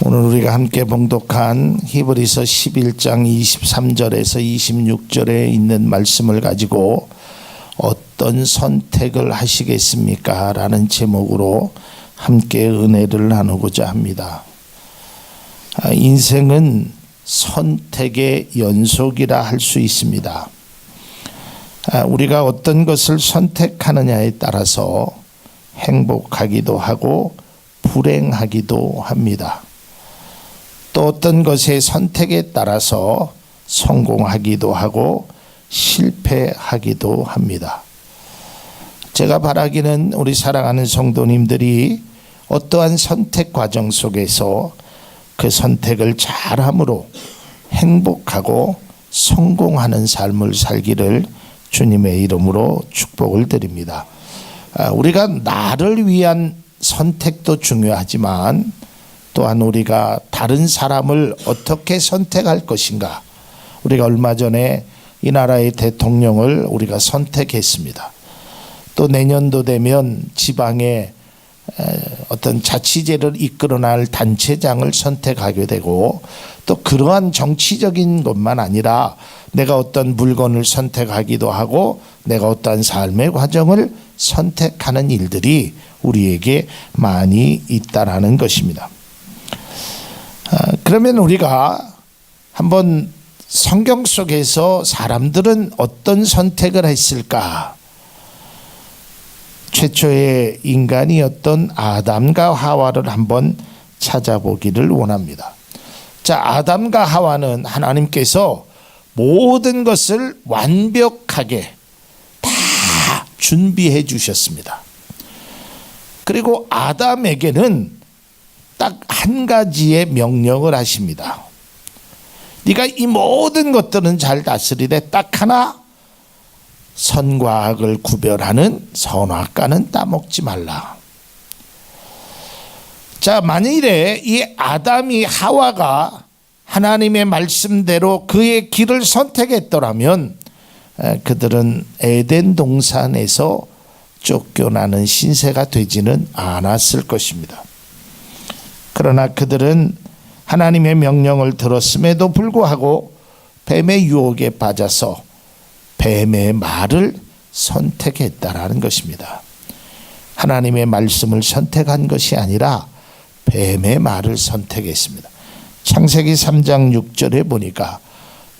오늘 우리가 함께 봉독한 히브리서 11장 23절에서 26절에 있는 말씀을 가지고 어떤 선택을 하시겠습니까? 라는 제목으로 함께 은혜를 나누고자 합니다. 인생은 선택의 연속이라 할 수 있습니다. 우리가 어떤 것을 선택하느냐에 따라서 행복하기도 하고 불행하기도 합니다. 또 어떤 것의 선택에 따라서 성공하기도 하고 실패하기도 합니다. 제가 바라기는 우리 사랑하는 성도님들이 어떠한 선택 과정 속에서 그 선택을 잘함으로 행복하고 성공하는 삶을 살기를 주님의 이름으로 축복을 드립니다. 우리가 나를 위한 선택도 중요하지만 또한 우리가 다른 사람을 어떻게 선택할 것인가. 우리가 얼마 전에 이 나라의 대통령을 우리가 선택했습니다. 또 내년도 되면 지방의 어떤 자치제를 이끌어낼 단체장을 선택하게 되고, 또 그러한 정치적인 것만 아니라 내가 어떤 물건을 선택하기도 하고 내가 어떤 삶의 과정을 선택하는 일들이 우리에게 많이 있다라는 것입니다. 그러면 우리가 한번 성경 속에서 사람들은 어떤 선택을 했을까? 최초의 인간이었던 아담과 하와를 한번 찾아보기를 원합니다. 자, 아담과 하와는 하나님께서 모든 것을 완벽하게 다 준비해 주셨습니다. 그리고 아담에게는 딱 한 가지의 명령을 하십니다. 네가 이 모든 것들은 잘 다스리되 딱 하나, 선과 악을 구별하는 선악과는 따먹지 말라. 자, 만일에 이 아담이 하와가 하나님의 말씀대로 그의 길을 선택했더라면 그들은 에덴 동산에서 쫓겨나는 신세가 되지는 않았을 것입니다. 그러나 그들은 하나님의 명령을 들었음에도 불구하고 뱀의 유혹에 빠져서 뱀의 말을 선택했다라는 것입니다. 하나님의 말씀을 선택한 것이 아니라 뱀의 말을 선택했습니다. 창세기 3장 6절에 보니까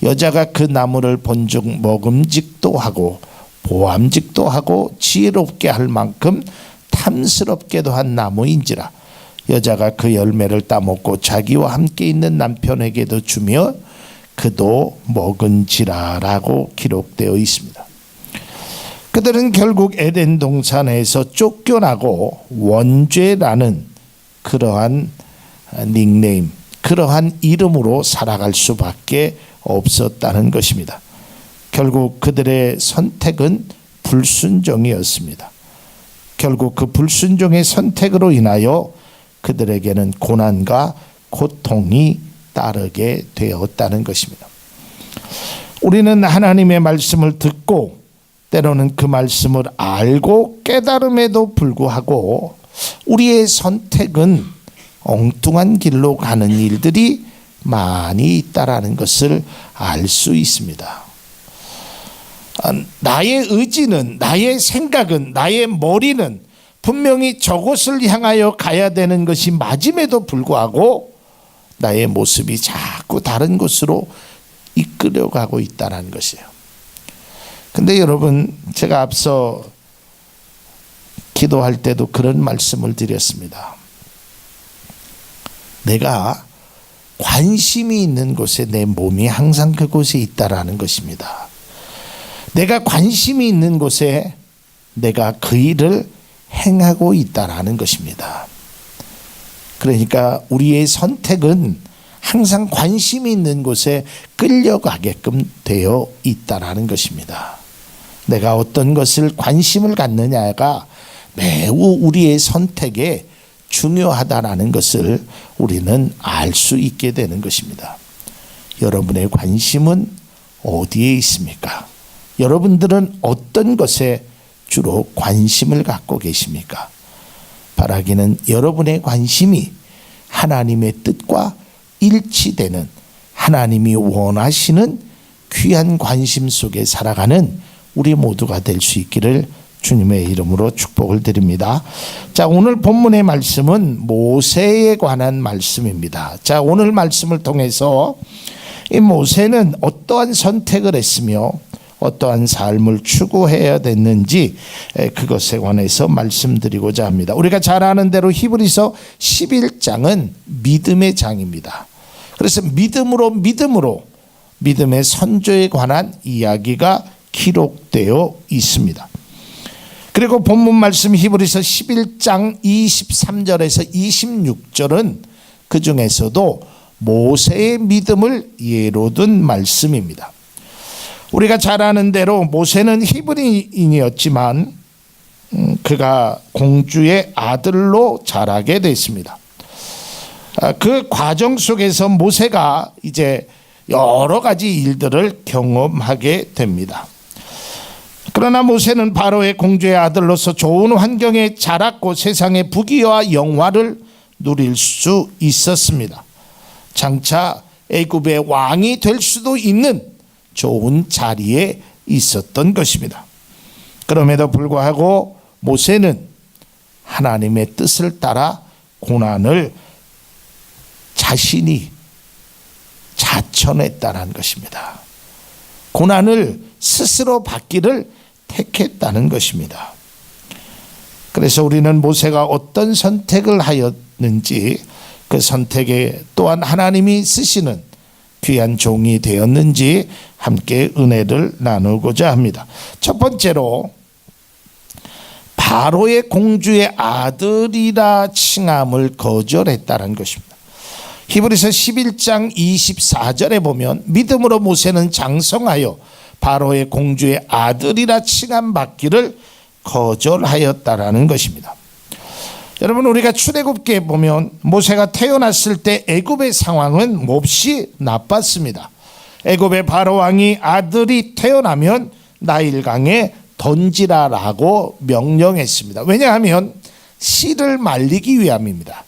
여자가 그 나무를 본즉 먹음직도 하고 보암직도 하고 지혜롭게 할 만큼 탐스럽게도 한 나무인지라 여자가 그 열매를 따먹고 자기와 함께 있는 남편에게도 주며 그도 먹은지라라고 기록되어 있습니다. 그들은 결국 에덴 동산에서 쫓겨나고 원죄라는 그러한 닉네임, 그러한 이름으로 살아갈 수밖에 없었다는 것입니다. 결국 그들의 선택은 불순종이었습니다. 결국 그 불순종의 선택으로 인하여 그들에게는 고난과 고통이 따르게 되었다는 것입니다. 우리는 하나님의 말씀을 듣고 때로는 그 말씀을 알고 깨달음에도 불구하고 우리의 선택은 엉뚱한 길로 가는 일들이 많이 있다라는 것을 알 수 있습니다. 나의 의지는, 나의 생각은, 나의 머리는 분명히 저곳을 향하여 가야 되는 것이 맞음에도 불구하고 나의 모습이 자꾸 다른 곳으로 이끌어가고 있다는 것이에요. 근데 여러분, 제가 앞서 기도할 때도 그런 말씀을 드렸습니다. 내가 관심이 있는 곳에 내 몸이 항상 그곳에 있다라는 것입니다. 내가 관심이 있는 곳에 내가 그 일을 행하고 있다라는 것입니다. 그러니까 우리의 선택은 항상 관심이 있는 곳에 끌려가게끔 되어 있다라는 것입니다. 내가 어떤 것을 관심을 갖느냐가 매우 우리의 선택에 중요하다라는 것을 우리는 알 수 있게 되는 것입니다. 여러분의 관심은 어디에 있습니까? 여러분들은 어떤 것에 주로 관심을 갖고 계십니까? 바라기는 여러분의 관심이 하나님의 뜻과 일치되는, 하나님이 원하시는 귀한 관심 속에 살아가는 우리 모두가 될 수 있기를 주님의 이름으로 축복을 드립니다. 자, 오늘 본문의 말씀은 모세에 관한 말씀입니다. 자, 오늘 말씀을 통해서 이 모세는 어떠한 선택을 했으며 어떠한 삶을 추구해야 됐는지 그것에 관해서 말씀드리고자 합니다. 우리가 잘 아는 대로 히브리서 11장은 믿음의 장입니다. 그래서 믿음의 선조에 관한 이야기가 기록되어 있습니다. 그리고 본문 말씀 히브리서 11장 23절에서 26절은 그 중에서도 모세의 믿음을 예로 든 말씀입니다. 우리가 잘 아는 대로 모세는 히브리인이었지만 그가 공주의 아들로 자라게 됐습니다. 그 과정 속에서 모세가 이제 여러 가지 일들을 경험하게 됩니다. 그러나 모세는 바로의 공주의 아들로서 좋은 환경에 자랐고 세상의 부귀와 영화를 누릴 수 있었습니다. 장차 애굽의 왕이 될 수도 있는 좋은 자리에 있었던 것입니다. 그럼에도 불구하고 모세는 하나님의 뜻을 따라 고난을 자신이 자천했다는 것입니다. 고난을 스스로 받기를 택했다는 것입니다. 그래서 우리는 모세가 어떤 선택을 하였는지, 그 선택에 또한 하나님이 쓰시는 귀한 종이 되었는지 함께 은혜를 나누고자 합니다. 첫 번째로 바로의 공주의 아들이라 칭함을 거절했다는 것입니다. 히브리서 11장 24절에 보면 믿음으로 모세는 장성하여 바로의 공주의 아들이라 칭함받기를 거절하였다라는 것입니다. 여러분, 우리가 출애굽기에 보면 모세가 태어났을 때 애굽의 상황은 몹시 나빴습니다. 애굽의 바로 왕이 아들이 태어나면 나일강에 던지라라고 명령했습니다. 왜냐하면 씨를 말리기 위함입니다.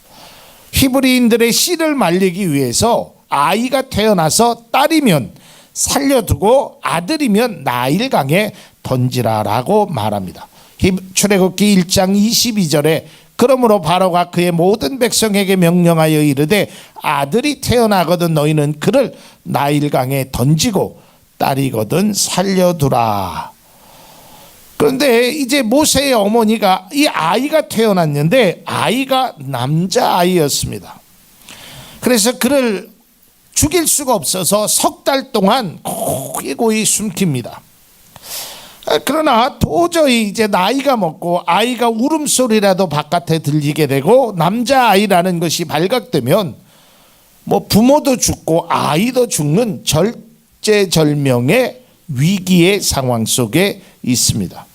히브리인들의 씨를 말리기 위해서 아이가 태어나서 딸이면 살려두고 아들이면 나일강에 던지라라고 말합니다. 출애굽기 1장 22절에 그러므로 바로가 그의 모든 백성에게 명령하여 이르되 아들이 태어나거든 너희는 그를 나일강에 던지고 딸이거든 살려두라. 그런데 이제 모세의 어머니가 이 아이가 태어났는데 아이가 남자아이였습니다. 그래서 그를 죽일 수가 없어서 석 달 동안 고이 숨깁니다. 그러나 도저히 이제 나이가 먹고 아이가 울음소리라도 바깥에 들리게 되고 남자아이라는 것이 발각되면 뭐 부모도 죽고 아이도 죽는 절제절명의 위기의 상황 속에 있습니다.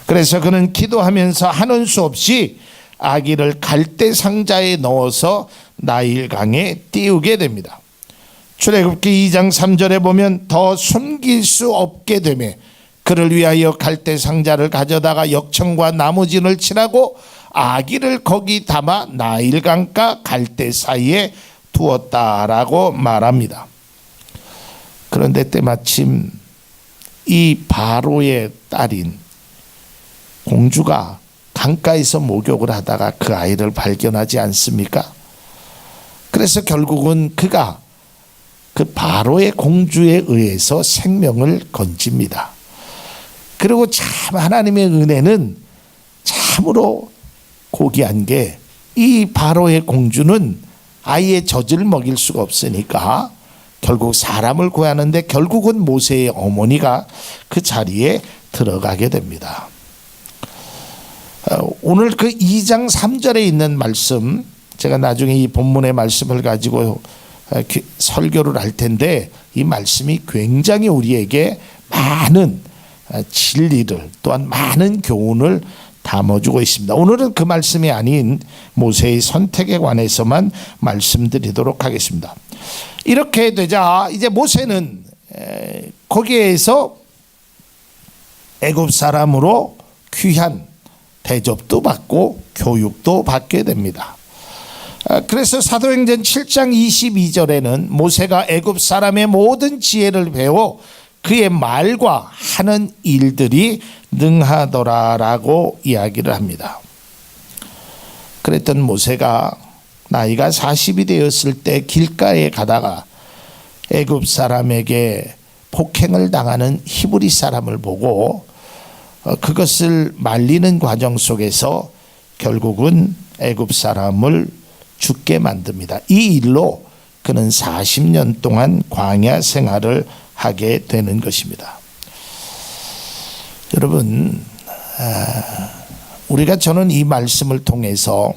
그래서 그는 기도하면서 하는 수 없이 아기를 갈대 상자에 넣어서 나일강에 띄우게 됩니다. 출애굽기 2장 3절에 보면 더 숨길 수 없게 되매 그를 위하여 갈대 상자를 가져다가 역청과 나무진을 칠하고 아기를 거기 담아 나일강과 갈대 사이에 두었다라고 말합니다. 그런데 때마침 이 바로의 딸인 공주가 강가에서 목욕을 하다가 그 아이를 발견하지 않습니까? 그래서 결국은 그가 그 바로의 공주에 의해서 생명을 건집니다. 그리고 참 하나님의 은혜는 참으로 고귀한 게 이 바로의 공주는 아이의 젖을 먹일 수가 없으니까 결국 사람을 구하는데 결국은 모세의 어머니가 그 자리에 들어가게 됩니다. 오늘 그 2장 3절에 있는 말씀, 제가 나중에 이 본문의 말씀을 가지고 설교를 할 텐데 이 말씀이 굉장히 우리에게 많은 진리를 또한 많은 교훈을 담아주고 있습니다. 오늘은 그 말씀이 아닌 모세의 선택에 관해서만 말씀드리도록 하겠습니다. 이렇게 되자 이제 모세는 거기에서 애굽 사람으로 귀한 대접도 받고 교육도 받게 됩니다. 그래서 사도행전 7장 22절에는 모세가 애굽 사람의 모든 지혜를 배워 그의 말과 하는 일들이 능하더라라고 이야기를 합니다. 그랬던 모세가 나이가 40이 되었을 때 길가에 가다가 애굽 사람에게 폭행을 당하는 히브리 사람을 보고 그것을 말리는 과정 속에서 결국은 애굽 사람을 죽게 만듭니다. 이 일로 그는 40년 동안 광야 생활을 하게 되는 것입니다. 여러분, 우리가 저는 이 말씀을 통해서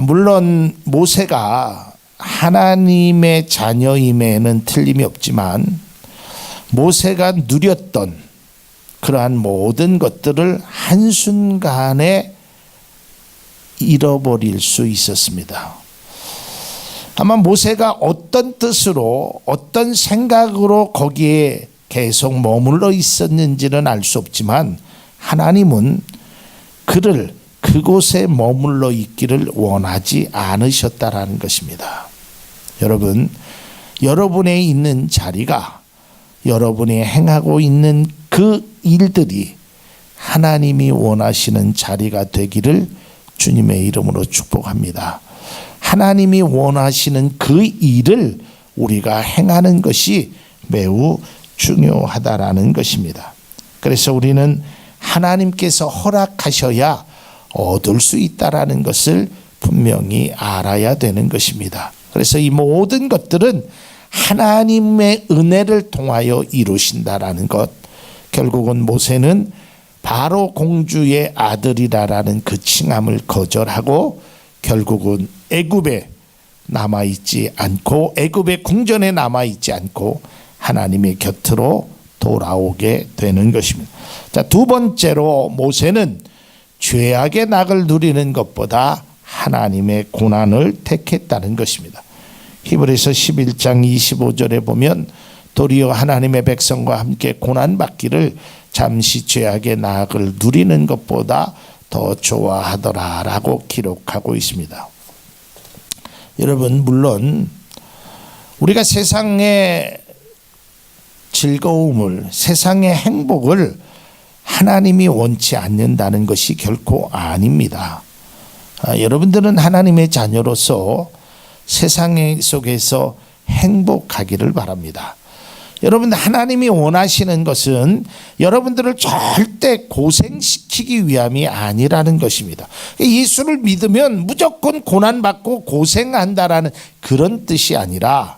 물론 모세가 하나님의 자녀임에는 틀림이 없지만 모세가 누렸던 그러한 모든 것들을 한순간에 잃어버릴 수 있었습니다. 아마 모세가 어떤 뜻으로 어떤 생각으로 거기에 계속 머물러 있었는지는 알 수 없지만 하나님은 그를 그곳에 머물러 있기를 원하지 않으셨다라는 것입니다. 여러분, 여러분의 있는 자리가 여러분이 행하고 있는 그 일들이 하나님이 원하시는 자리가 되기를 주님의 이름으로 축복합니다. 하나님이 원하시는 그 일을 우리가 행하는 것이 매우 중요하다라는 것입니다. 그래서 우리는 하나님께서 허락하셔야 얻을 수 있다라는 것을 분명히 알아야 되는 것입니다. 그래서 이 모든 것들은 하나님의 은혜를 통하여 이루신다라는 것. 결국은 모세는 바로 공주의 아들이라는 그 칭함을 거절하고 결국은 애굽에 남아있지 않고 애굽의 궁전에 남아있지 않고 하나님의 곁으로 돌아오게 되는 것입니다. 자, 두 번째로 모세는 죄악의 낙을 누리는 것보다 하나님의 고난을 택했다는 것입니다. 히브리서 11장 25절에 보면 도리어 하나님의 백성과 함께 고난받기를 잠시 죄악의 낙을 누리는 것보다 더 좋아하더라라고 기록하고 있습니다. 여러분, 물론 우리가 세상의 즐거움을, 세상의 행복을 하나님이 원치 않는다는 것이 결코 아닙니다. 여러분들은 하나님의 자녀로서 세상 속에서 행복하기를 바랍니다. 여러분, 하나님이 원하시는 것은 여러분들을 절대 고생시키기 위함이 아니라는 것입니다. 예수를 믿으면 무조건 고난받고 고생한다라는 그런 뜻이 아니라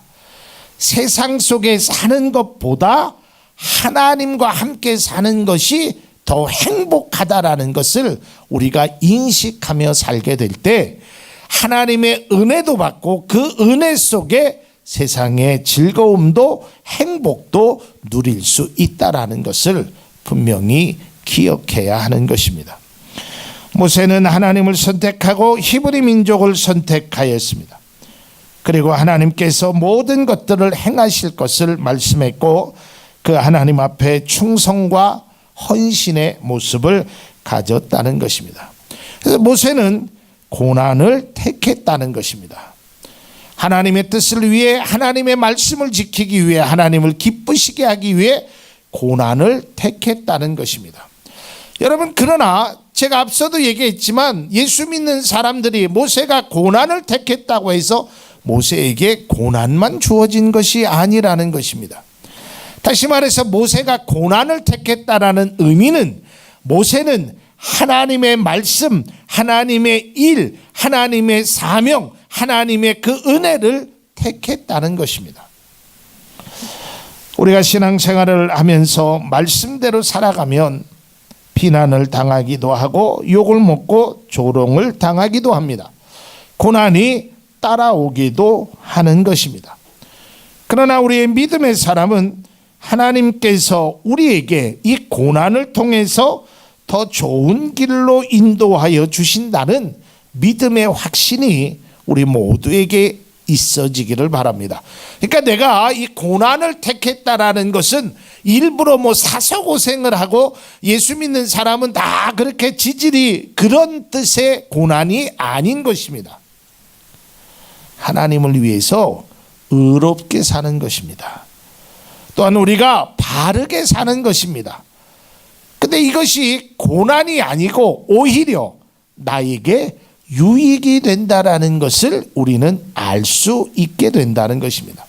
세상 속에 사는 것보다 하나님과 함께 사는 것이 더 행복하다라는 것을 우리가 인식하며 살게 될 때 하나님의 은혜도 받고 그 은혜 속에 세상의 즐거움도 행복도 누릴 수 있다라는 것을 분명히 기억해야 하는 것입니다. 모세는 하나님을 선택하고 히브리 민족을 선택하였습니다. 그리고 하나님께서 모든 것들을 행하실 것을 말씀했고 그 하나님 앞에 충성과 헌신의 모습을 가졌다는 것입니다. 그래서 모세는 고난을 택했다는 것입니다. 하나님의 뜻을 위해, 하나님의 말씀을 지키기 위해, 하나님을 기쁘시게 하기 위해 고난을 택했다는 것입니다. 여러분, 그러나 제가 앞서도 얘기했지만 예수 믿는 사람들이 모세가 고난을 택했다고 해서 모세에게 고난만 주어진 것이 아니라는 것입니다. 다시 말해서 모세가 고난을 택했다라는 의미는 모세는 하나님의 말씀, 하나님의 일, 하나님의 사명, 하나님의 그 은혜를 택했다는 것입니다. 우리가 신앙생활을 하면서 말씀대로 살아가면 비난을 당하기도 하고 욕을 먹고 조롱을 당하기도 합니다. 고난이 따라오기도 하는 것입니다. 그러나 우리의 믿음의 사람은 하나님께서 우리에게 이 고난을 통해서 더 좋은 길로 인도하여 주신다는 믿음의 확신이 우리 모두에게 있어지기를 바랍니다. 그러니까 내가 이 고난을 택했다라는 것은 일부러 사서 고생을 하고 예수 믿는 사람은 다 그렇게 지질이 그런 뜻의 고난이 아닌 것입니다. 하나님을 위해서 의롭게 사는 것입니다. 또한 우리가 바르게 사는 것입니다. 근데 이것이 고난이 아니고 오히려 나에게 유익이 된다라는 것을 우리는 알 수 있게 된다는 것입니다.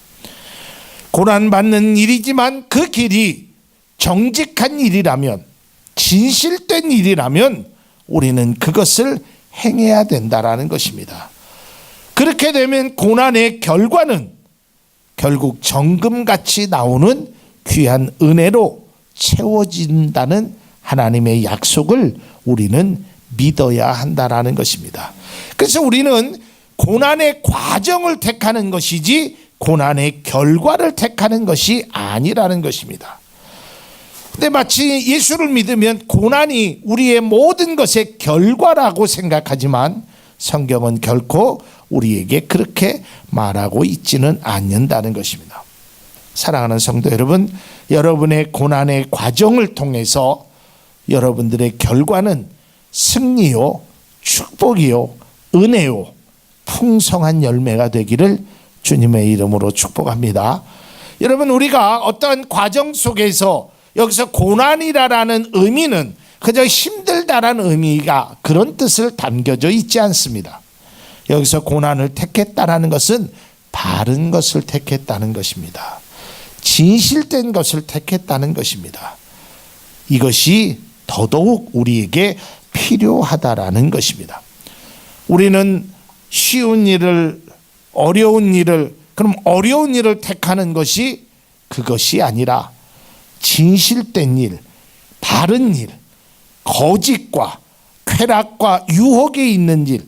고난받는 일이지만 그 길이 정직한 일이라면, 진실된 일이라면 우리는 그것을 행해야 된다라는 것입니다. 그렇게 되면 고난의 결과는 결국 정금같이 나오는 귀한 은혜로 채워진다는 하나님의 약속을 우리는 믿어야 한다라는 것입니다. 그래서 우리는 고난의 과정을 택하는 것이지 고난의 결과를 택하는 것이 아니라는 것입니다. 근데 마치 예수를 믿으면 고난이 우리의 모든 것의 결과라고 생각하지만 성경은 결코 우리에게 그렇게 말하고 있지는 않는다는 것입니다. 사랑하는 성도 여러분, 여러분의 고난의 과정을 통해서 여러분들의 결과는 승리요, 축복이요, 은혜요, 풍성한 열매가 되기를 주님의 이름으로 축복합니다. 여러분, 우리가 어떤 과정 속에서 여기서 고난이라는 의미는 그저 힘들다라는 의미가 그런 뜻을 담겨져 있지 않습니다. 여기서 고난을 택했다라는 것은 바른 것을 택했다는 것입니다. 진실된 것을 택했다는 것입니다. 이것이 더더욱 우리에게 필요하다라는 것입니다. 우리는 쉬운 일을, 어려운 일을, 그럼 어려운 일을 택하는 것이 그것이 아니라 진실된 일, 바른 일, 거짓과 쾌락과 유혹이 있는 일,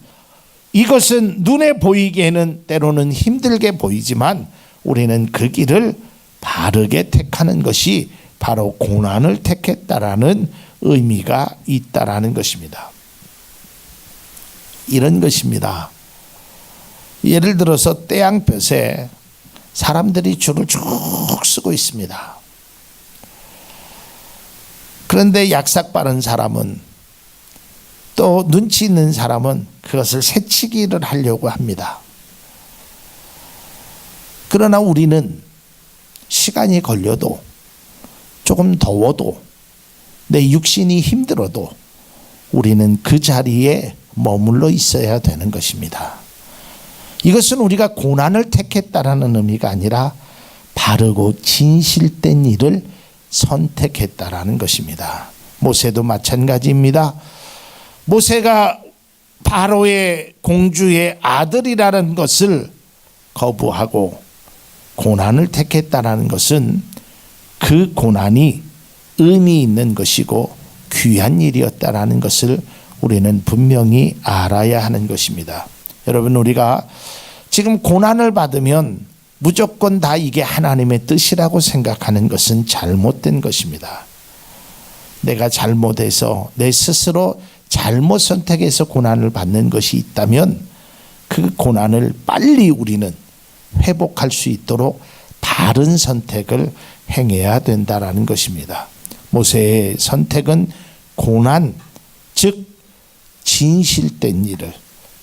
이것은 눈에 보이기에는 때로는 힘들게 보이지만 우리는 그 길을 바르게 택하는 것이 바로 고난을 택했다라는 의미가 있다라는 것입니다. 이런 것입니다. 예를 들어서 태양볕에 사람들이 줄을 쭉 서고 있습니다. 그런데 약삭 빠른 사람은, 또 눈치 있는 사람은 그것을 새치기를 하려고 합니다. 그러나 우리는 시간이 걸려도, 조금 더워도, 내 육신이 힘들어도 우리는 그 자리에 머물러 있어야 되는 것입니다. 이것은 우리가 고난을 택했다라는 의미가 아니라 바르고 진실된 일을 선택했다라는 것입니다. 모세도 마찬가지입니다. 모세가 바로의 공주의 아들이라는 것을 거부하고 고난을 택했다라는 것은 그 고난이 의미 있는 것이고 귀한 일이었다라는 것을 우리는 분명히 알아야 하는 것입니다. 여러분, 우리가 지금 고난을 받으면 무조건 다 이게 하나님의 뜻이라고 생각하는 것은 잘못된 것입니다. 내가 잘못해서, 내 스스로 잘못 선택해서 고난을 받는 것이 있다면 그 고난을 빨리 우리는 회복할 수 있도록 바른 선택을 행해야 된다라는 것입니다. 모세의 선택은 고난, 즉 진실된 일을,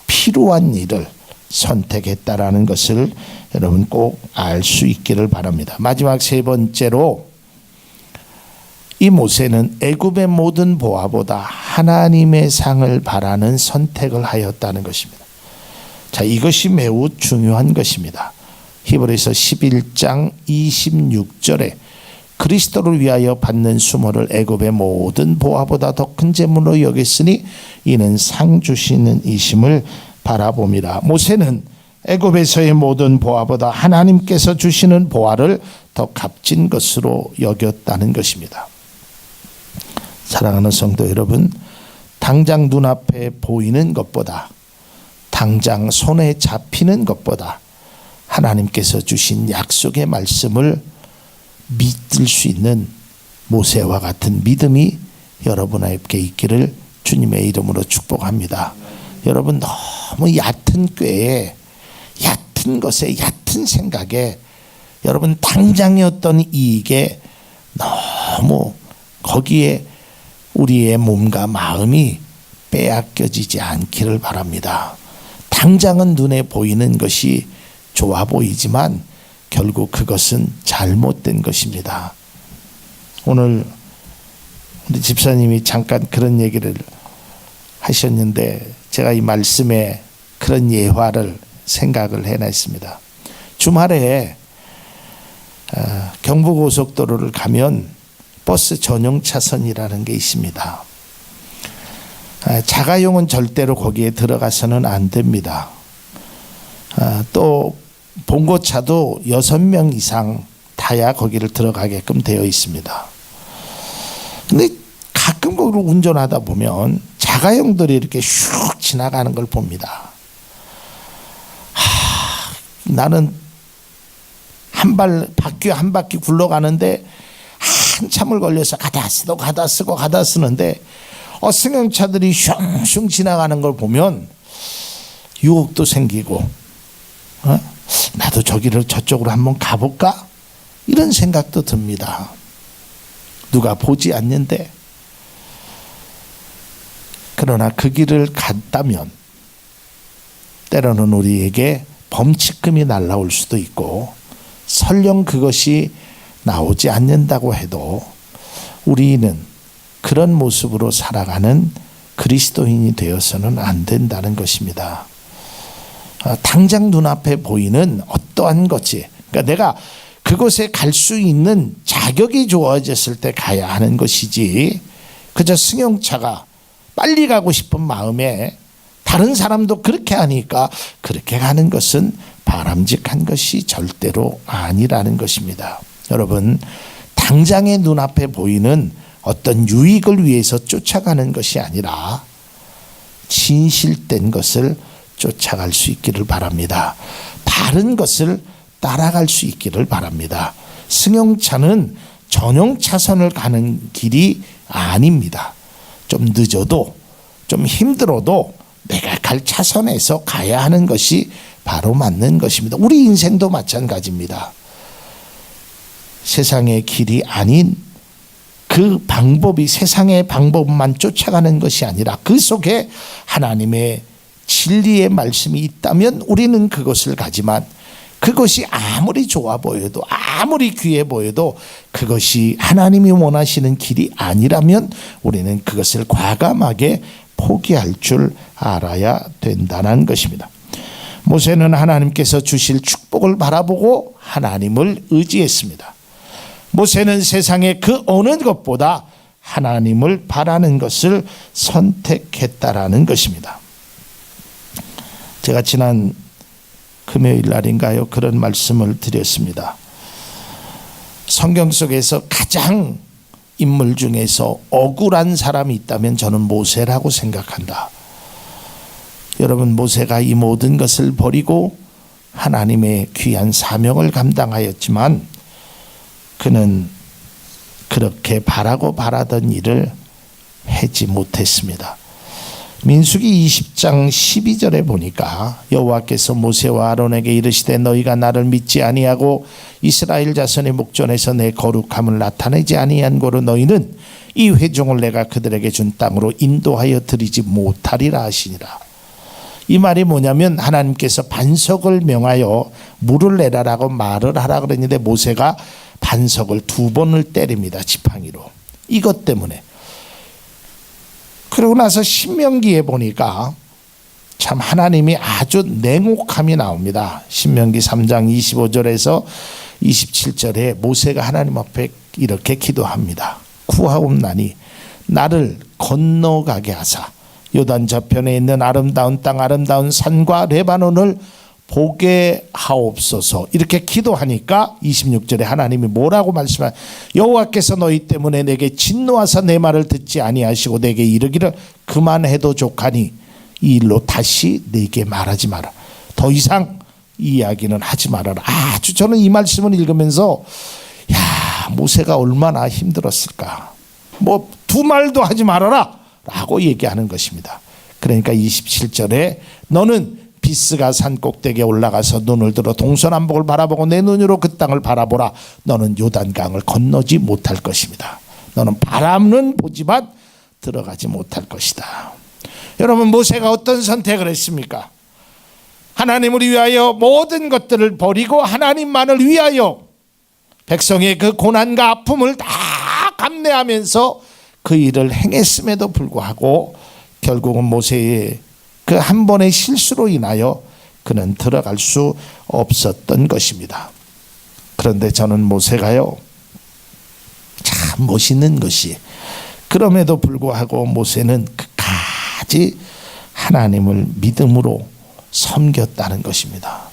필요한 일을 선택했다라는 것을 여러분 꼭 알 수 있기를 바랍니다. 마지막 세 번째로, 이 모세는 애굽의 모든 보화보다 하나님의 상을 바라는 선택을 하였다는 것입니다. 자, 이것이 매우 중요한 것입니다. 히브리서 11장 26절에 그리스도를 위하여 받는 수모를 애굽의 모든 보화보다 더 큰 재물로 여겼으니 이는 상 주시는 이심을 바라봅니다. 모세는 애굽에서의 모든 보화보다 하나님께서 주시는 보화를 더 값진 것으로 여겼다는 것입니다. 사랑하는 성도 여러분, 당장 눈앞에 보이는 것보다, 당장 손에 잡히는 것보다 하나님께서 주신 약속의 말씀을 믿을 수 있는 모세와 같은 믿음이 여러분에게 있기를 주님의 이름으로 축복합니다. 여러분, 너무 얕은 꾀에, 얕은 것에, 얕은 생각에, 여러분 당장의 어떤 이익에 너무 거기에 우리의 몸과 마음이 빼앗겨지지 않기를 바랍니다. 당장은 눈에 보이는 것이 좋아 보이지만 결국 그것은 잘못된 것입니다. 오늘 우리 집사님이 잠깐 그런 얘기를 하셨는데 제가 이 말씀에 그런 예화를 생각을 해냈습니다. 주말에 경부고속도로를 가면 버스 전용 차선이라는 게 있습니다. 자가용은 절대로 거기에 들어가서는 안 됩니다. 또 봉고차도 6명 이상 타야 거기를 들어가게끔 되어 있습니다. 근데 가끔 거기를 운전하다 보면 자가용들이 이렇게 슉 지나가는 걸 봅니다. 나는 바퀴 한 바퀴 굴러가는데 한참을 걸려서 가다 쓰는데 승용차들이 슝슝 지나가는 걸 보면 유혹도 생기고 나도 저쪽으로 한번 가볼까? 이런 생각도 듭니다. 누가 보지 않는데. 그러나 그 길을 갔다면 때로는 우리에게 범칙금이 날라올 수도 있고 설령 그것이 나오지 않는다고 해도 우리는 그런 모습으로 살아가는 그리스도인이 되어서는 안 된다는 것입니다. 당장 눈앞에 보이는 어떠한 것이, 그러니까 내가 그곳에 갈 수 있는 자격이 주어졌을 때 가야 하는 것이지, 그저 승용차가 빨리 가고 싶은 마음에 다른 사람도 그렇게 하니까 그렇게 가는 것은 바람직한 것이 절대로 아니라는 것입니다. 여러분, 당장의 눈앞에 보이는 어떤 유익을 위해서 쫓아가는 것이 아니라 진실된 것을 쫓아갈 수 있기를 바랍니다. 바른 것을 따라갈 수 있기를 바랍니다. 승용차는 전용 차선을 가는 길이 아닙니다. 좀 늦어도 좀 힘들어도 내가 갈 차선에서 가야 하는 것이 바로 맞는 것입니다. 우리 인생도 마찬가지입니다. 세상의 길이 아닌 그 방법이 세상의 방법만 쫓아가는 것이 아니라 그 속에 하나님의 진리의 말씀이 있다면 우리는 그것을 가지만 그것이 아무리 좋아 보여도 아무리 귀해 보여도 그것이 하나님이 원하시는 길이 아니라면 우리는 그것을 과감하게 포기할 줄 알아야 된다는 것입니다. 모세는 하나님께서 주실 축복을 바라보고 하나님을 의지했습니다. 모세는 세상의 그 어느 것보다 하나님을 바라는 것을 선택했다라는 것입니다. 제가 지난 금요일 날인가요? 그런 말씀을 드렸습니다. 성경 속에서 가장 인물 중에서 억울한 사람이 있다면 저는 모세라고 생각한다. 여러분, 모세가 이 모든 것을 버리고 하나님의 귀한 사명을 감당하였지만 그는 그렇게 바라던 일을 하지 못했습니다. 민수기 20장 12절에 보니까 여호와께서 모세와 아론에게 이르시되 너희가 나를 믿지 아니하고 이스라엘 자손의 목전에서 내 거룩함을 나타내지 아니한 고로 너희는 이 회중을 내가 그들에게 준 땅으로 인도하여 드리지 못하리라 하시니라. 이 말이 뭐냐면 하나님께서 반석을 명하여 물을 내라라고 말을 하라 그랬는데 모세가 반석을 2번을 때립니다. 지팡이로. 이것 때문에. 그러고 나서 신명기에 보니까 참 하나님이 아주 냉혹함이 나옵니다. 신명기 3장 25절에서 27절에 모세가 하나님 앞에 이렇게 기도합니다. 구하옵나니 나를 건너가게 하사 요단 저편에 있는 아름다운 땅 아름다운 산과 레바논을 보게 하옵소서. 이렇게 기도하니까 26절에 하나님이 뭐라고 말씀하냐, 여호와께서 너희 때문에 내게 진노하사 내 말을 듣지 아니하시고 내게 이르기를 그만해도 족하니 이 일로 다시 내게 말하지 마라. 더 이상 이 이야기는 하지 말아라. 아주 저는 이 말씀을 읽으면서 야, 모세가 얼마나 힘들었을까. 뭐 두 말도 하지 말아라 라고 얘기하는 것입니다. 그러니까 27절에 너는 비스가 산 꼭대기에 올라가서 눈을 들어 동서남북을 바라보고 내 눈으로 그 땅을 바라보라. 너는 요단강을 건너지 못할 것입니다. 너는 바람은 보지만 들어가지 못할 것이다. 여러분, 모세가 어떤 선택을 했습니까? 하나님을 위하여 모든 것들을 버리고 하나님만을 위하여 백성의 그 고난과 아픔을 다 감내하면서 그 일을 행했음에도 불구하고 결국은 모세의 그 한 번의 실수로 인하여 그는 들어갈 수 없었던 것입니다. 그런데 저는 모세가요, 참 멋있는 것이, 그럼에도 불구하고 모세는 끝까지 하나님을 믿음으로 섬겼다는 것입니다.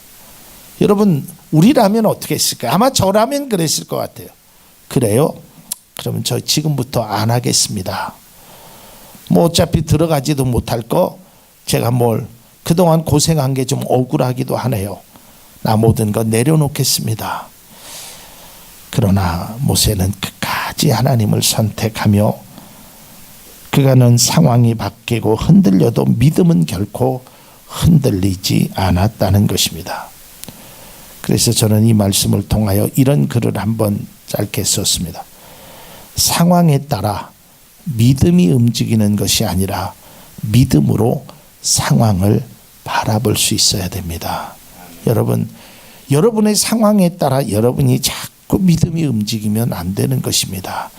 여러분, 우리라면 어떻게 했을까요? 아마 저라면 그랬을 것 같아요. 그래요? 그러면 저 지금부터 안 하겠습니다. 뭐 어차피 들어가지도 못할 거 제가 뭘 그동안 고생한 게 좀 억울하기도 하네요. 나 모든 거 내려놓겠습니다. 그러나 모세는 끝까지 하나님을 선택하며 그가는 상황이 바뀌고 흔들려도 믿음은 결코 흔들리지 않았다는 것입니다. 그래서 저는 이 말씀을 통하여 이런 글을 한번 짧게 썼습니다. 상황에 따라 믿음이 움직이는 것이 아니라 믿음으로 상황을 바라볼 수 있어야 됩니다. 여러분, 여러분의 상황에 따라 여러분이 자꾸 믿음이 움직이면 안 되는 것입니다.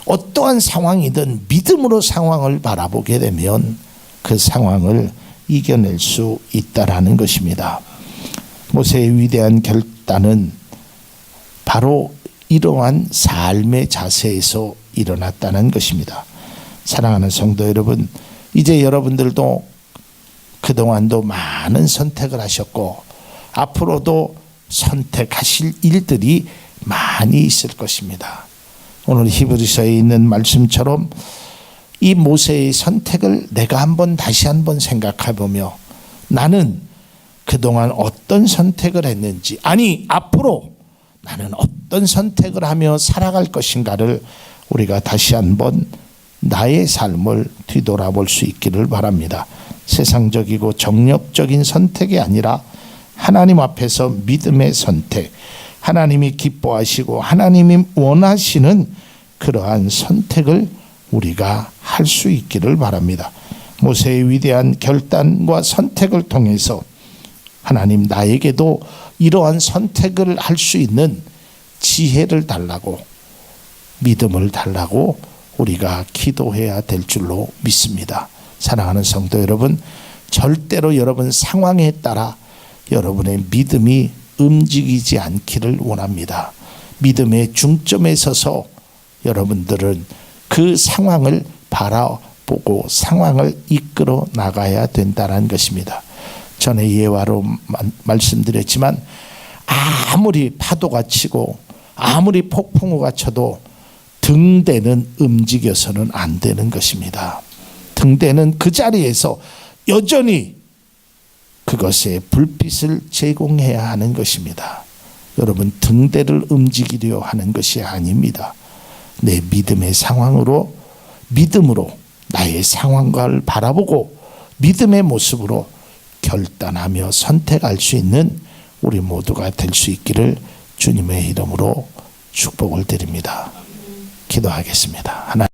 어떠한 상황이든 믿음으로 상황을 바라보게 되면 그 상황을 이겨낼 수 있다라는 것입니다. 모세의 위대한 결단은 바로 이러한 삶의 자세에서 일어났다는 것입니다. 사랑하는 성도 여러분, 이제 여러분들도 그동안도 많은 선택을 하셨고 앞으로도 선택하실 일들이 많이 있을 것입니다. 오늘 히브리서에 있는 말씀처럼 이 모세의 선택을 내가 다시 한번 생각해 보며 나는 그동안 어떤 선택을 했는지, 아니 앞으로 나는 어떤 선택을 하며 살아갈 것인가를 우리가 다시 한번 나의 삶을 뒤돌아볼 수 있기를 바랍니다. 세상적이고 정력적인 선택이 아니라 하나님 앞에서 믿음의 선택, 하나님이 기뻐하시고 하나님이 원하시는 그러한 선택을 우리가 할 수 있기를 바랍니다. 모세의 위대한 결단과 선택을 통해서 하나님 나에게도 이러한 선택을 할 수 있는 지혜를 달라고, 믿음을 달라고 우리가 기도해야 될 줄로 믿습니다. 사랑하는 성도 여러분, 절대로 여러분 상황에 따라 여러분의 믿음이 움직이지 않기를 원합니다. 믿음의 중점에 서서 여러분들은 그 상황을 바라보고 상황을 이끌어 나가야 된다는 것입니다. 전에 예화로 말씀드렸지만 아무리 파도가 치고 아무리 폭풍우가 쳐도 등대는 움직여서는 안 되는 것입니다. 등대는 그 자리에서 여전히 그것에 불빛을 제공해야 하는 것입니다. 여러분, 등대를 움직이려 하는 것이 아닙니다. 내 믿음의 상황으로, 믿음으로 나의 상황을 바라보고 믿음의 모습으로 결단하며 선택할 수 있는 우리 모두가 될 수 있기를 주님의 이름으로 축복을 드립니다. 기도하겠습니다. 하나님.